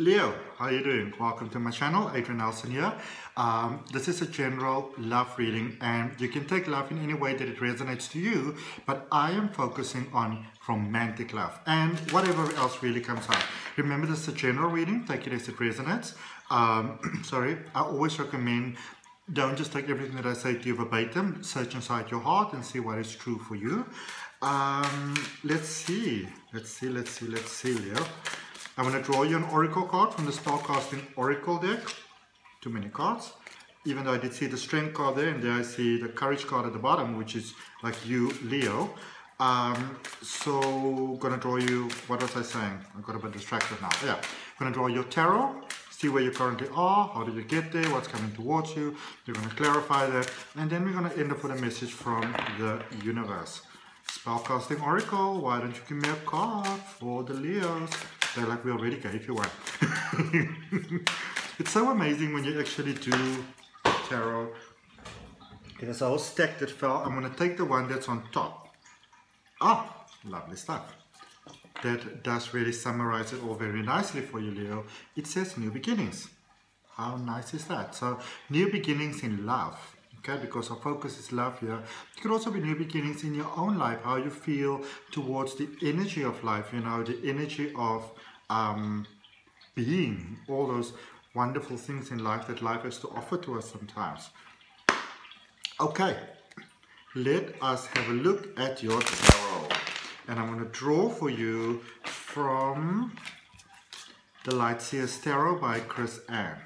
Leo, how are you doing? Welcome to my channel, Adrian H here. This is a general love reading and you can take love in any way that it resonates to you, but I am focusing on romantic love and whatever else really comes out. Remember, this is a general reading, take it as it resonates. I always recommend don't just take everything that I say to you verbatim, search inside your heart and see what is true for you. Let's see, Leo. I'm going to draw you an oracle card from the Spellcasting Oracle deck. Too many cards. Even though I did see the Strength card there, and there I see the Courage card at the bottom, which is like you, Leo. So, going to draw you, what was I saying? I got a bit distracted now. Yeah, I'm going to draw your tarot, see where you currently are, how did you get there, what's coming towards you. You're going to clarify that, and then we're going to end up with a message from the universe. Spellcasting Oracle, why don't you give me a card for the Leos? They're like, we already gave you one. It's so amazing when you actually do tarot. There's a whole stack that fell. I'm going to take the one that's on top. Ah, lovely stuff. That does really summarize it all very nicely for you, Leo. It says new beginnings. How nice is that? So, new beginnings in love. Okay, because our focus is love here. It could also be new beginnings in your own life, how you feel towards the energy of life, you know, the energy of being, all those wonderful things in life that life has to offer to us sometimes. Okay, let us have a look at your tarot. And I'm going to draw for you from the Light Seers Tarot by Chris Ann.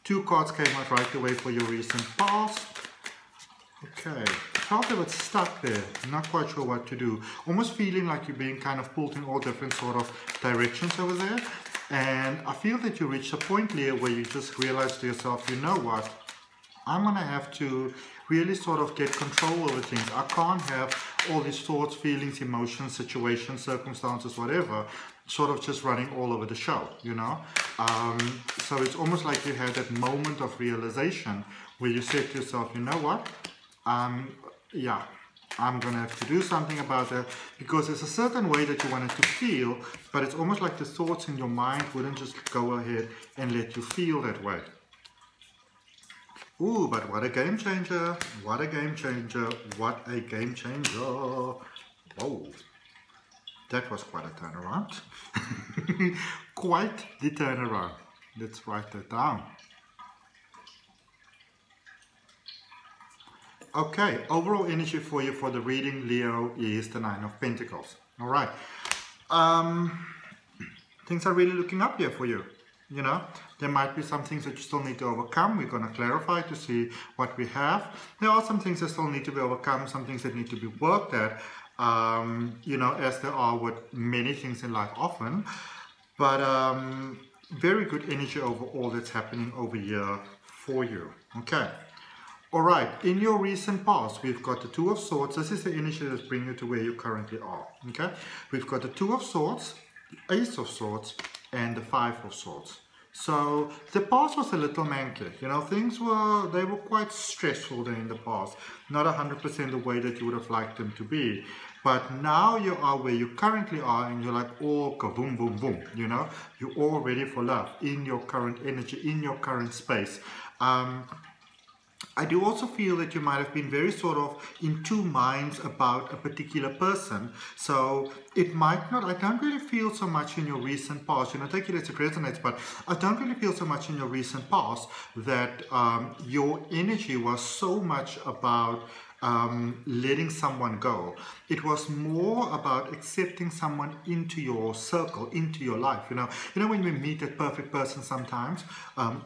Two cards came out right away for your recent past. Okay, felt a bit stuck there, not quite sure what to do. Almost feeling like you're being kind of pulled in all different sort of directions over there. And I feel that you reached a point here where you just realize to yourself, you know what, I'm going to have to really sort of get control over things. I can't have all these thoughts, feelings, emotions, situations, circumstances, whatever, sort of just running all over the show, you know. So it's almost like you had that moment of realization where you said to yourself, you know what, yeah, I'm going to have to do something about that, because there's a certain way that you want it to feel, but it's almost like the thoughts in your mind wouldn't just go ahead and let you feel that way. Ooh, but what a game changer, what a game changer, what a game changer. Whoa, that was quite a turnaround. Quite the turnaround. Let's write that down. Okay, overall energy for you for the reading, Leo, is the Nine of Pentacles. All right. Things are really looking up here for you. You know, there might be some things that you still need to overcome. We're going to clarify to see what we have. There are some things that still need to be overcome, some things that need to be worked at, you know, as there are with many things in life often. But very good energy over all that's happening over here for you. Okay. All right, in your recent past, we've got the Two of Swords. This is the energy that's bringing you to where you currently are, okay? We've got the Two of Swords, the Ace of Swords, and the Five of Swords. So the past was a little manky, you know, they were quite stressful there in the past. Not 100% the way that you would have liked them to be. But now you are where you currently are and you're like, oh, kaboom, boom, boom, you know? You're all ready for love in your current energy, in your current space. I do also feel that you might have been very sort of in two minds about a particular person. So it might not, I don't really feel so much in your recent past, you know, take it as it resonates, but I don't really feel so much in your recent past that your energy was so much about letting someone go. It was more about accepting someone into your circle, into your life, you know. You know, when we meet that perfect person sometimes,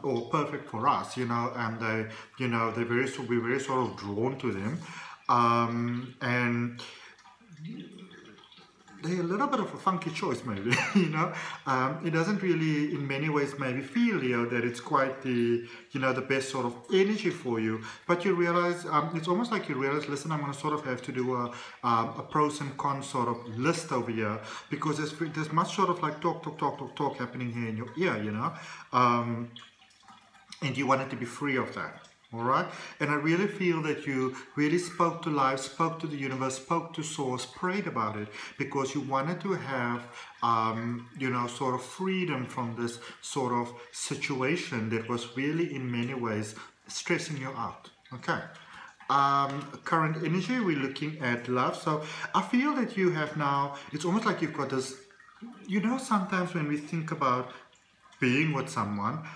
or perfect for us, you know, and they, you know, we're very sort of drawn to them, and they're a little bit of a funky choice maybe, you know. It doesn't really in many ways maybe feel, Leo, that it's quite the, you know, the best sort of energy for you, but you realize, it's almost like you realize, listen, I'm going to sort of have to do a pros and cons sort of list over here, because there's much sort of like talk happening here in your ear, you know, and you want it to be free of that. All right, and I really feel that you really spoke to life, spoke to the universe, spoke to source, prayed about it, because you wanted to have, you know, sort of freedom from this sort of situation that was really in many ways stressing you out. Okay. Current energy, we're looking at love. So I feel that you have now, it's almost like you've got this, you know, sometimes when we think about being with someone,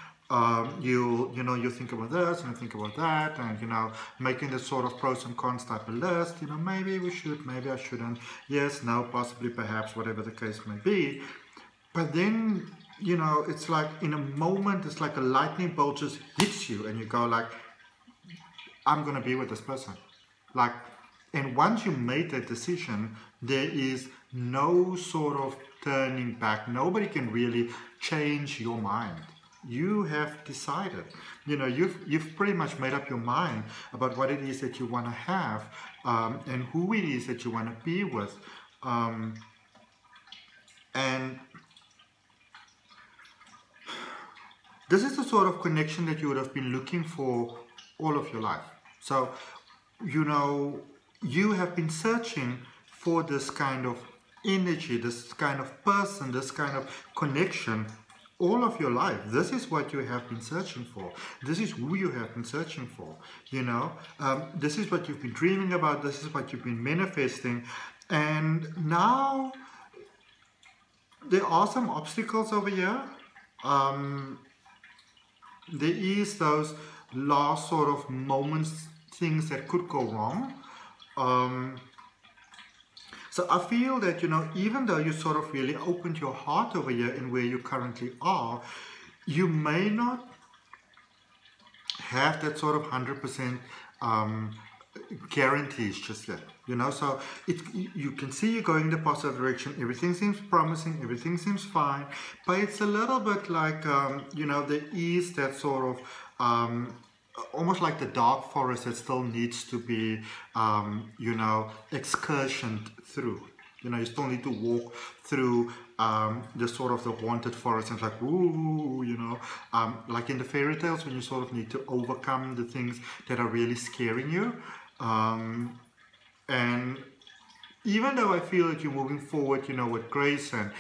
you think about this and you think about that, and you know, making this sort of pros and cons type of list. You know, maybe we should, maybe I shouldn't, yes, no, possibly, perhaps, whatever the case may be. But then, you know, it's like in a moment, it's like a lightning bolt just hits you and you go like, I'm gonna be with this person. Like, and once you made that decision, there is no sort of turning back. Nobody can really change your mind. You have decided, you know, you've pretty much made up your mind about what it is that you want to have, and who it is that you want to be with, and this is the sort of connection that you would have been looking for all of your life. So, you know, you have been searching for this kind of energy, this kind of person, this kind of connection all of your life. This is what you have been searching for. This is who you have been searching for. You know, this is what you've been dreaming about. This is what you've been manifesting. And now there are some obstacles over here. There is those last sort of moments, things that could go wrong. So I feel that, you know, even though you sort of really opened your heart over here in where you currently are, you may not have that sort of 100% guarantees just yet, you know. So you can see you're going in the positive direction. Everything seems promising. Everything seems fine. But it's a little bit like, you know, there is that sort of almost like the dark forest that still needs to be, you know, excursioned through. You know, you still need to walk through the sort of the haunted forest, and it's like, ooh, you know, like in the fairy tales when you sort of need to overcome the things that are really scaring you. And even though I feel that you're moving forward, you know, with grace and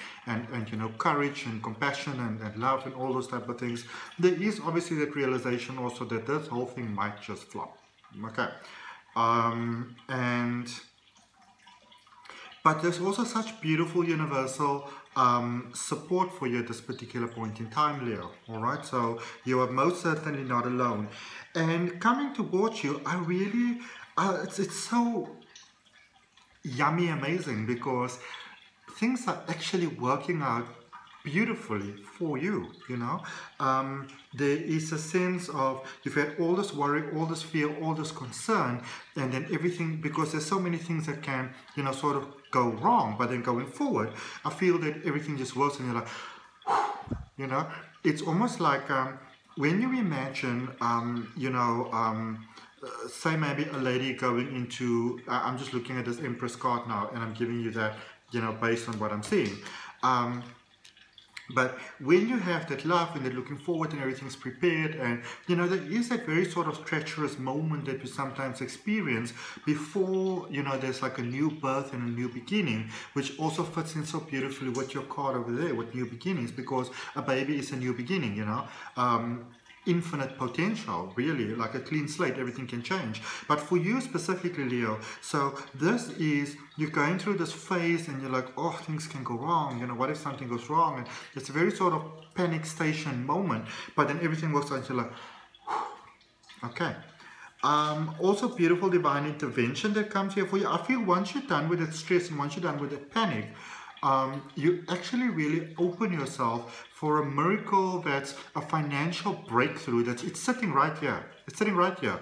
you know, courage and compassion and love and all those type of things, there is obviously that realization also that this whole thing might just flop. Okay. But there's also such beautiful universal support for you at this particular point in time, Leo. All right, so you are most certainly not alone. And coming towards you, I really, it's so yummy amazing, because things are actually working out beautifully for you, you know. There is a sense of you've had all this worry, all this fear, all this concern, and then everything, because there's so many things that can, you know, sort of go wrong, but then going forward, I feel that everything just works and you're like, you know, it's almost like when you imagine, you know, say maybe a lady going into, I'm just looking at this Empress card now, and I'm giving you that, you know, based on what I'm seeing. But when you have that love and they're looking forward and everything's prepared, and you know, there is that very sort of treacherous moment that you sometimes experience before, you know, there's like a new birth and a new beginning, which also fits in so beautifully with your card over there with new beginnings, because a baby is a new beginning, you know. Infinite potential, really, like a clean slate, everything can change. But for you specifically, Leo, so this is, you're going through this phase and you're like, oh, things can go wrong, you know, what if something goes wrong? And it's a very sort of panic station moment, but then everything works out and you're like, okay. Also beautiful divine intervention that comes here for you. I feel once you're done with that stress and once you're done with that panic, you actually really open yourself for a miracle that's a financial breakthrough. It's sitting right here. It's sitting right here,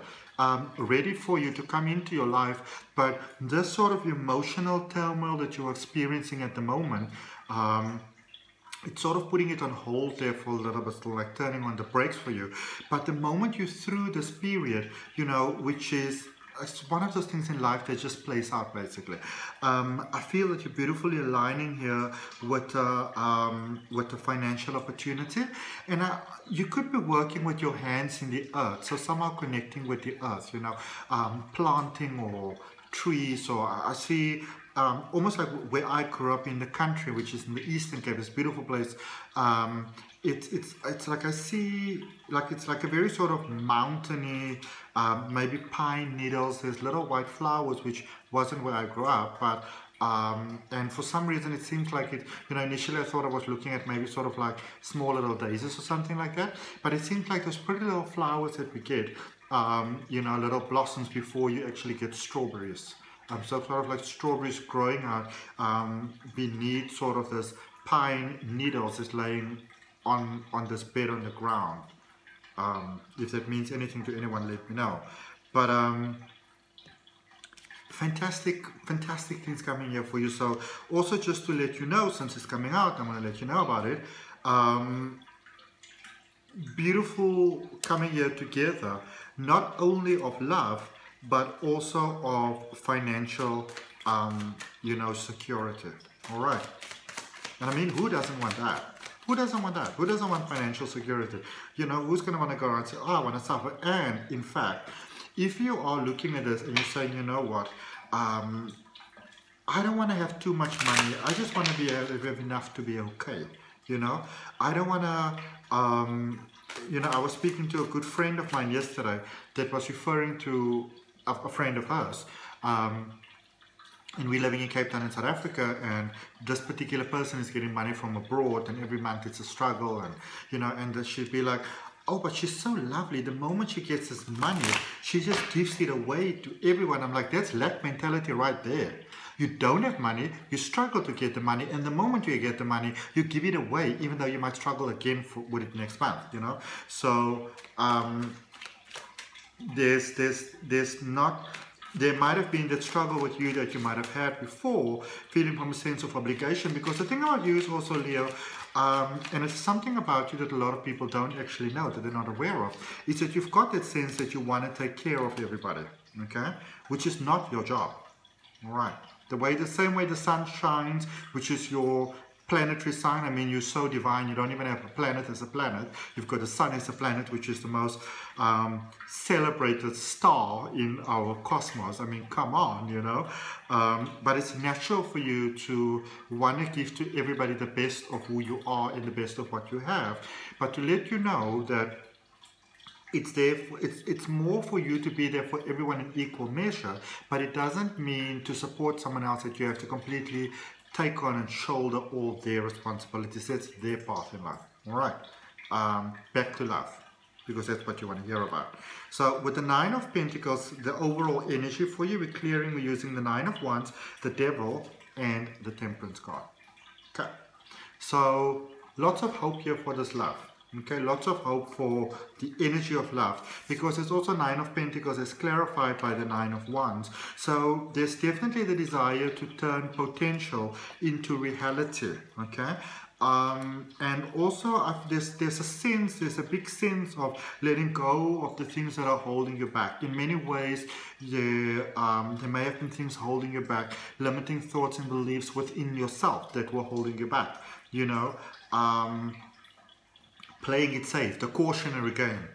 ready for you to come into your life. But this sort of emotional turmoil that you're experiencing at the moment, it's sort of putting it on hold there for a little bit, still like turning on the brakes for you. But the moment you're through this period, you know, which is it's one of those things in life that just plays out basically. I feel that you're beautifully aligning here with the financial opportunity, and you could be working with your hands in the earth, so somehow connecting with the earth, you know, planting or trees, or I see almost like where I grew up in the country, which is in the Eastern Cape, this beautiful place. It's like I see, like it's like a very sort of mountainy, maybe pine needles. There's little white flowers, which wasn't where I grew up, but and for some reason it seems like it, you know, initially I thought I was looking at maybe sort of like small little daisies or something like that, but it seems like those pretty little flowers that we get, you know, little blossoms before you actually get strawberries. So sort of like strawberries growing out beneath sort of this pine needles is laying on this bed on the ground. If that means anything to anyone, let me know. But fantastic things coming here for you. So also just to let you know, since it's coming out, I'm going to let you know about it. Beautiful coming here together, not only of love, but also of financial, you know, security. All right. And I mean, who doesn't want that? Who doesn't want that? Who doesn't want financial security? You know, who's going to want to go around and say, oh, I want to suffer? And in fact, if you are looking at this and you're saying, you know what, I don't want to have too much money. I just want to be have enough to be okay. You know, I don't want to, you know, I was speaking to a good friend of mine yesterday that was referring to a friend of hers. And we're living in Cape Town in South Africa, and this particular person is getting money from abroad, and every month it's a struggle, and you know, and she'd be like, oh, but she's so lovely. The moment she gets this money, she just gives it away to everyone. I'm like, that's lack mentality right there. You don't have money, you struggle to get the money, and the moment you get the money, you give it away, even though you might struggle again with it next month, you know. So there might have been that struggle with you that you might have had before, feeling from a sense of obligation, because the thing about you is also, Leo, and it's something about you that a lot of people don't actually know, that they're not aware of, is that you've got that sense that you want to take care of everybody, okay, which is not your job. All right. The same way the sun shines, which is your planetary sign. I mean, you're so divine, you don't even have a planet as a planet. You've got the sun as a planet, which is the most celebrated star in our cosmos. I mean, come on, you know. But it's natural for you to want to give to everybody the best of who you are and the best of what you have. But to let you know that it's there. It's more for you to be there for everyone in equal measure, but it doesn't mean to support someone else that you have to completely take on and shoulder all their responsibilities. That's their path in life. All right, back to love, because that's what you want to hear about. So with the Nine of Pentacles, the overall energy for you, we're using the Nine of Wands, the Devil, and the Temperance card. Okay, so lots of hope here for this love. Okay, lots of hope for the energy of love, because there's also Nine of Pentacles as clarified by the Nine of Wands. So there's definitely the desire to turn potential into reality. Okay, and also there's a big sense of letting go of the things that are holding you back. In many ways, there may have been things holding you back, limiting thoughts and beliefs within yourself that were holding you back. You know. Playing it safe, the cautionary game,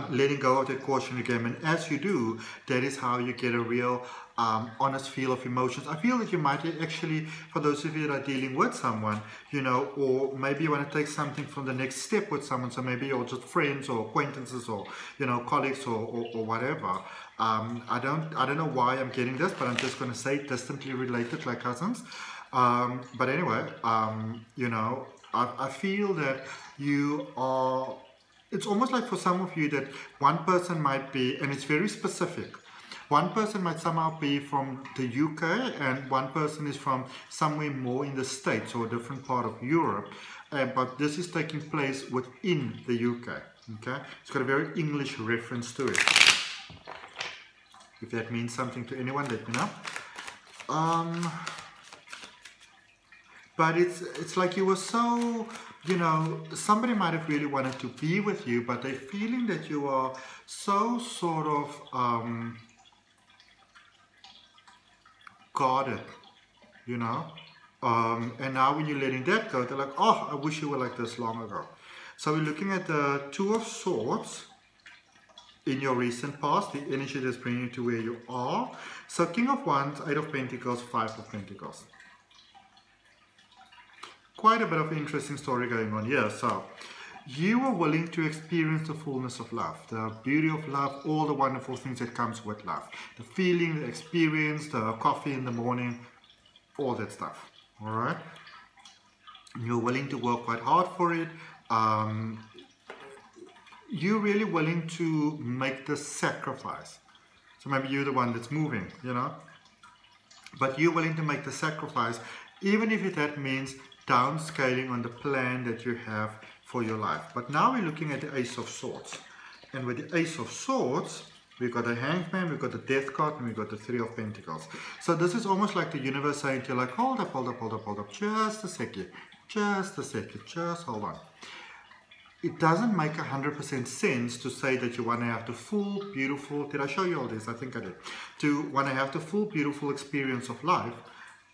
letting go of that cautionary game, and as you do, that is how you get a real honest feel of emotions. I feel that you might actually, for those of you that are dealing with someone, you know, or maybe you want to take something from the next step with someone, so maybe you're just friends or acquaintances or, you know, colleagues or whatever. I don't know why I'm getting this, but I'm just going to say distantly related, like cousins. But anyway, you know, I feel that you are, it's almost like for some of you that one person might be, and it's very specific, one person might somehow be from the UK and one person is from somewhere more in the States or a different part of Europe, but this is taking place within the UK, okay? It's got a very English reference to it. If that means something to anyone, let me know. But it's like you were so, you know, somebody might have really wanted to be with you, but they're feeling that you are so sort of, guarded, you know. And now when you're letting that go, they're like, oh, I wish you were like this long ago. So we're looking at the Two of Swords in your recent past, the energy that's bringing you to where you are. So King of Wands, 8 of Pentacles, 5 of Pentacles. Quite a bit of interesting story going on here. So you are willing to experience the fullness of love, the beauty of love, all the wonderful things that comes with love. The feeling, the experience, the coffee in the morning, all that stuff. All right? You're willing to work quite hard for it. You're really willing to make the sacrifice. So maybe you're the one that's moving, you know. But you're willing to make the sacrifice, even if that means downscaling on the plan that you have for your life. But now we're looking at the Ace of Swords. And with the Ace of Swords, we've got the Hangman, we've got the Death card, and we've got the Three of Pentacles. So this is almost like the universe saying to you, like, hold up, hold up, hold up, hold up, just a second, just hold on. It doesn't make 100% sense to say that you want to have the full, beautiful, did I show you all this? I think I did. To want to have the full, beautiful experience of life,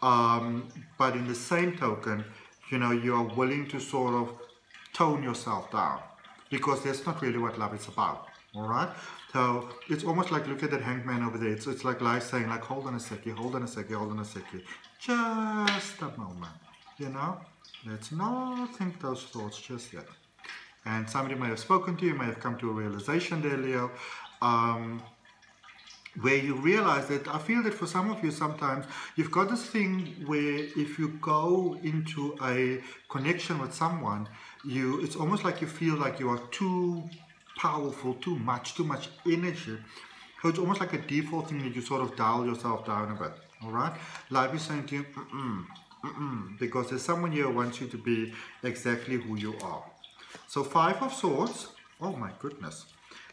but in the same token, you know, you are willing to sort of tone yourself down, because that's not really what love is about. All right, so it's almost like, look at that Hangman over there. It's like life saying, like, hold on a second, hold on a second, hold on a second, just a moment, you know. Let's not think those thoughts just yet. And somebody may have spoken to you, may have come to a realization there, Leo, where you realize that, I feel that for some of you sometimes, you've got this thing where if you go into a connection with someone, it's almost like you feel like you are too powerful, too much energy. So it's almost like a default thing that you sort of dial yourself down a bit, all right? Life is saying to you, because there's someone here who wants you to be exactly who you are. So Five of Swords, oh my goodness.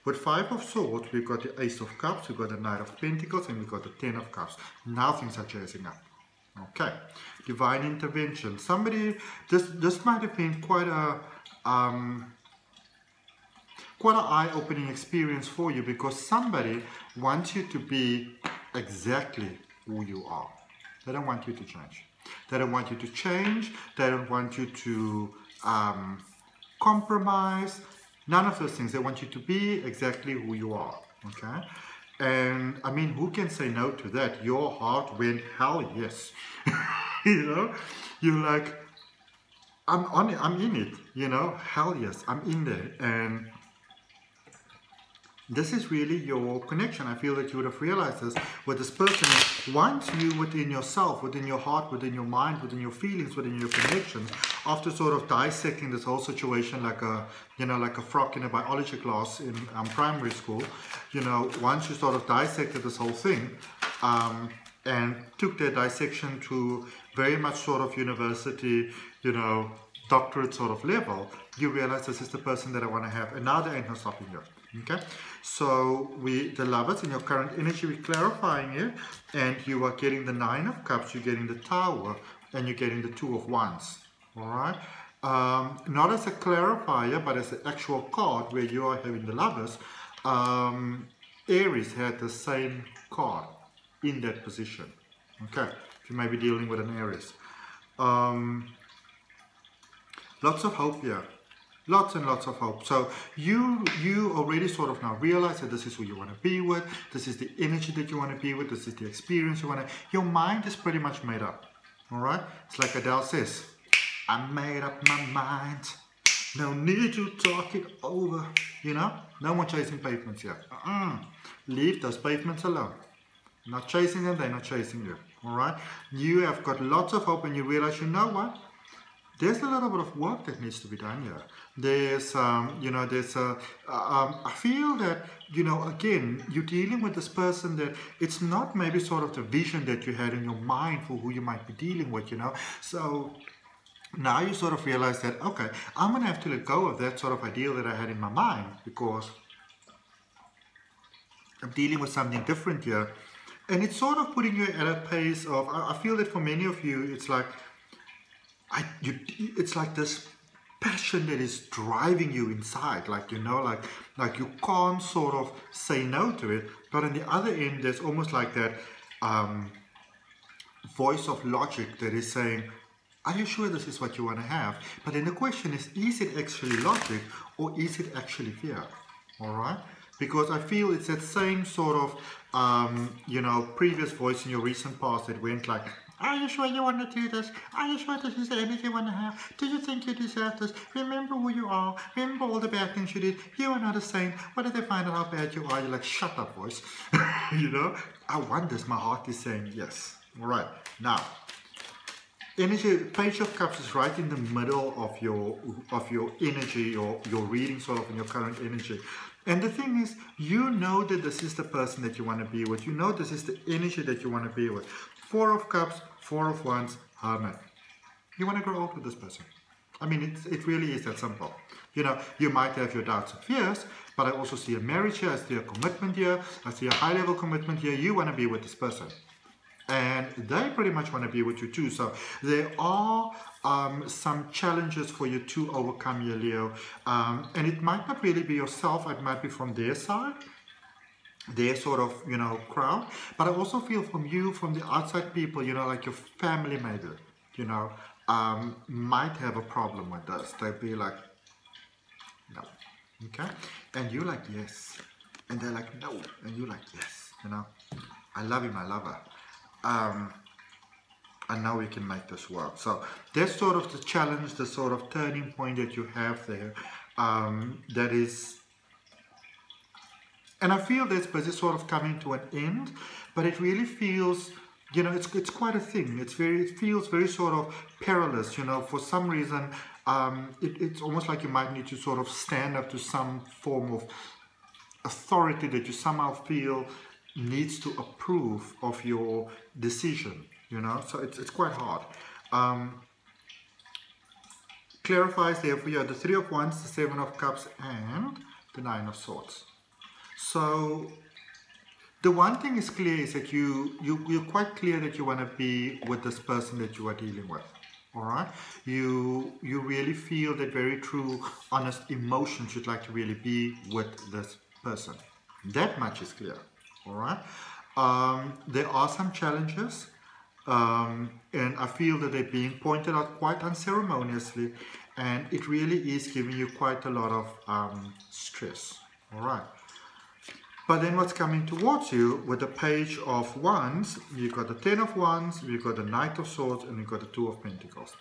With Five of Swords, we've got the Ace of Cups, we've got the Knight of Pentacles, and we've got the Ten of Cups. Now things are chasing up. Okay. Divine intervention. Somebody, this might have been quite an eye-opening experience for you, because somebody wants you to be exactly who you are. They don't want you to change. They don't want you to change. They don't want you to compromise. None of those things. They want you to be exactly who you are. Okay? And I mean, who can say no to that? Your heart went, hell yes. You know? You're like, I'm on it, I'm in it. You know? Hell yes, I'm in there. And this is really your connection. I feel that you would have realized this with this person. Once you within yourself, within your heart, within your mind, within your feelings, within your connections, after sort of dissecting this whole situation like a, you know, like a frog in a biology class in primary school, you know, once you sort of dissected this whole thing and took their dissection to very much sort of university, you know, doctorate sort of level, you realize this is the person that I want to have, and now there ain't no stopping you. Okay, so the Lovers in your current energy, we're clarifying it, and you are getting the Nine of Cups, you're getting the Tower, and you're getting the Two of Wands. All right, not as a clarifier, but as an actual card where you are having the Lovers. Aries had the same card in that position. Okay, if you may be dealing with an Aries. Lots of hope here. Lots and lots of hope. So you already sort of now realize that this is who you want to be with. This is the energy that you want to be with. This is the experience you want to. Your mind is pretty much made up. All right. It's like Adele says, I made up my mind. No need to talk it over. You know. No more chasing pavements here. Leave those pavements alone. Not chasing them. They're not chasing you. All right. You have got lots of hope, and you realize, you know what? There's a little bit of work that needs to be done here. There's, you know, I feel that, you know, again, you're dealing with this person that it's not maybe sort of the vision that you had in your mind for who you might be dealing with, you know. So now you sort of realize that, okay, I'm going to have to let go of that sort of ideal that I had in my mind, because I'm dealing with something different here. And it's sort of putting you at a pace of, I feel that for many of you, it's like, it's like this passion that is driving you inside, like, you know, like you can't sort of say no to it. But on the other end, there's almost like that voice of logic that is saying, are you sure this is what you want to have? But then the question is it actually logic or is it actually fear? All right? Because I feel it's that same sort of, you know, previous voice in your recent past that went like, are you sure you want to do this? Are you sure this is the energy you want to have? Do you think you deserve this? Remember who you are. Remember all the bad things you did. You are not a saint. What if they find out how bad you are? You're like, shut up, voice. You know, I want this. My heart is saying yes. All right. Now, energy, Page of Cups is right in the middle of your energy, your reading sort of in your current energy. And the thing is, you know that this is the person that you want to be with. You know this is the energy that you want to be with. Four of Cups, Four of Wands, Hermit. You want to grow old with this person. I mean, it really is that simple. You know, you might have your doubts and fears, but I also see a marriage here, I see a commitment here, I see a high-level commitment here. You want to be with this person. And they pretty much want to be with you too. So there are some challenges for you to overcome here, Leo. And it might not really be yourself, it might be from their side, their sort of, you know, crowd. But I also feel from you, from the outside people, you know, like your family maybe, you know, might have a problem with this. They'd be like, no, okay? And you're like, yes. And they're like, no. And you're like, yes, you know, I love him, I love her. And now we can make this work. So that's sort of the challenge, the sort of turning point that you have there. That is, and I feel this but it's sort of coming to an end, but it really feels, you know, it's quite a thing. It feels very sort of perilous, you know, for some reason. It's almost like you might need to sort of stand up to some form of authority that you somehow feel needs to approve of your decision, you know, so it's quite hard. Clarifies there for you the Three of Wands, the Seven of Cups, and the Nine of Swords. So the one thing is clear is that you're quite clear that you want to be with this person that you are dealing with. All right, you really feel that very true, honest emotions you'd like to really be with this person. That much is clear. All right, there are some challenges, and I feel that they're being pointed out quite unceremoniously, and it really is giving you quite a lot of stress. All right, but then what's coming towards you with the Page of Wands, you've got the Ten of Wands, you've got the Knight of Swords, and you've got the Two of Pentacles.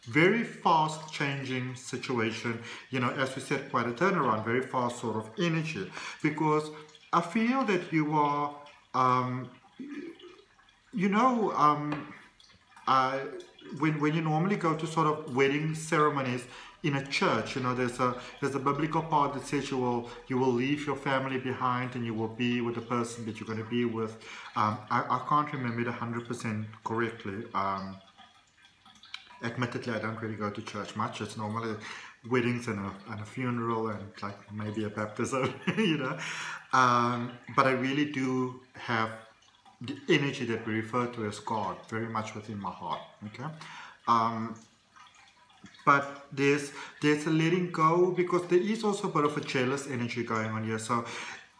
Very fast changing situation, you know, as we said, quite a turnaround, very fast sort of energy, because I feel that you are, you know, when you normally go to sort of wedding ceremonies in a church, you know, there's a biblical part that says you will leave your family behind and you will be with the person that you're going to be with. I can't remember it 100% correctly. Admittedly, I don't really go to church much. It's normally weddings and a funeral and like maybe a baptism, you know. But I really do have the energy that we refer to as God very much within my heart, okay? But there's a letting go, because there is also a bit of a jealous energy going on here. So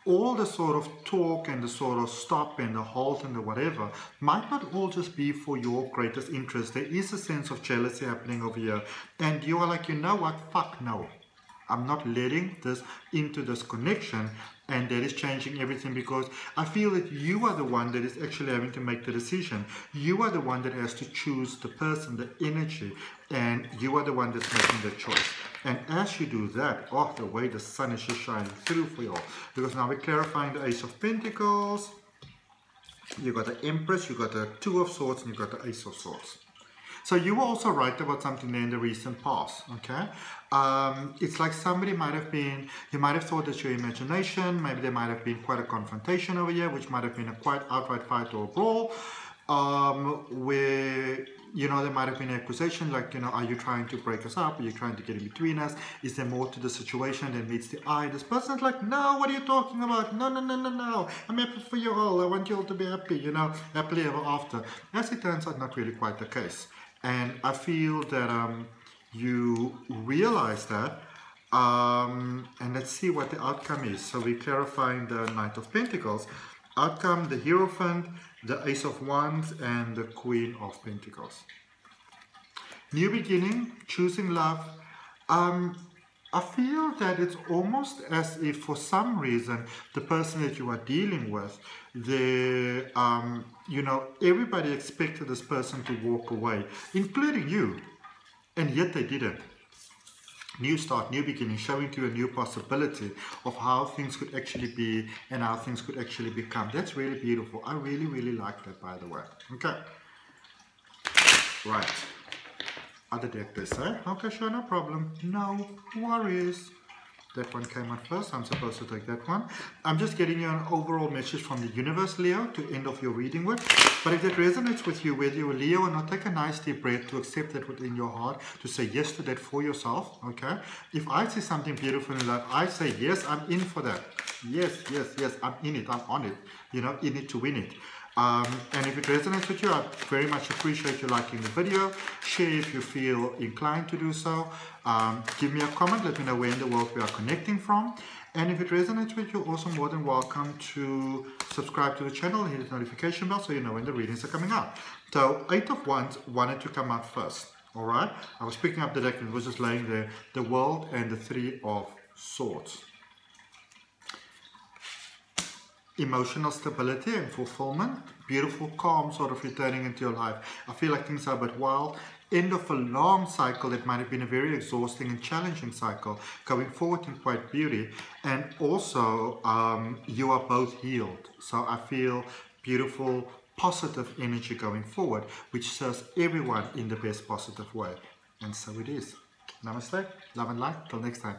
all the sort of talk and the sort of stop and the halt and the whatever might not all just be for your greatest interest. There is a sense of jealousy happening over here. And you are like, you know what, fuck no. I'm not letting this into this connection, and that is changing everything, because I feel that you are the one that is actually having to make the decision. You are the one that has to choose the person, the energy, and you are the one that's making the choice. And as you do that, oh, the way the sun is just shining through for you all. Because now we're clarifying the Ace of Pentacles, you got the Empress, you got the Two of Swords, and you got the Ace of Swords. So you were also right about something there in the recent past, okay? It's like somebody might have been, you might have thought that your imagination, maybe there might have been quite a confrontation over here, which might have been a quite outright fight or a brawl, where, you know, there might have been an accusation like, you know, are you trying to break us up? Are you trying to get in between us? Is there more to the situation than meets the eye? This person's like, no, what are you talking about? No, no, no, no, no. I'm happy for you all. I want you all to be happy, you know, happily ever after. As it turns out, not really quite the case. And I feel that you realize that, and let's see what the outcome is. So we're clarifying the Knight of Pentacles. outcome, the Hierophant, the Ace of Wands, and the Queen of Pentacles. New beginning, choosing love. I feel that it's almost as if for some reason the person that you are dealing with, you know, everybody expected this person to walk away, including you, and yet they didn't. New start, new beginning, showing to you a new possibility of how things could actually be and how things could actually become. That's really beautiful. I really, really like that, by the way. Okay. Right. Other deck they say. Okay, sure, no problem. No worries. That one came out first. I'm supposed to take that one. I'm just getting you an overall message from the universe, Leo, to end off your reading with. But if that resonates with you, whether you're a Leo or not, take a nice deep breath to accept that within your heart, to say yes to that for yourself, okay? If I see something beautiful in life, I say, yes, I'm in for that. Yes, yes, yes, I'm in it, I'm on it. You know, in it to win it. And if it resonates with you, I very much appreciate you liking the video. Share if you feel inclined to do so. Give me a comment, let me know where in the world we are connecting from. And if it resonates with you, also more than welcome to subscribe to the channel and hit the notification bell so you know when the readings are coming out. So, Eight of Wands wanted to come out first, alright? I was picking up the deck and it was just laying there, the World and the Three of Swords. Emotional stability and fulfillment, beautiful calm sort of returning into your life. I feel like things are a bit wild. End of a long cycle that might have been a very exhausting and challenging cycle, going forward in quite beauty. And also you are both healed. So I feel beautiful, positive energy going forward, which serves everyone in the best positive way. And so it is. Namaste, love and light, till next time.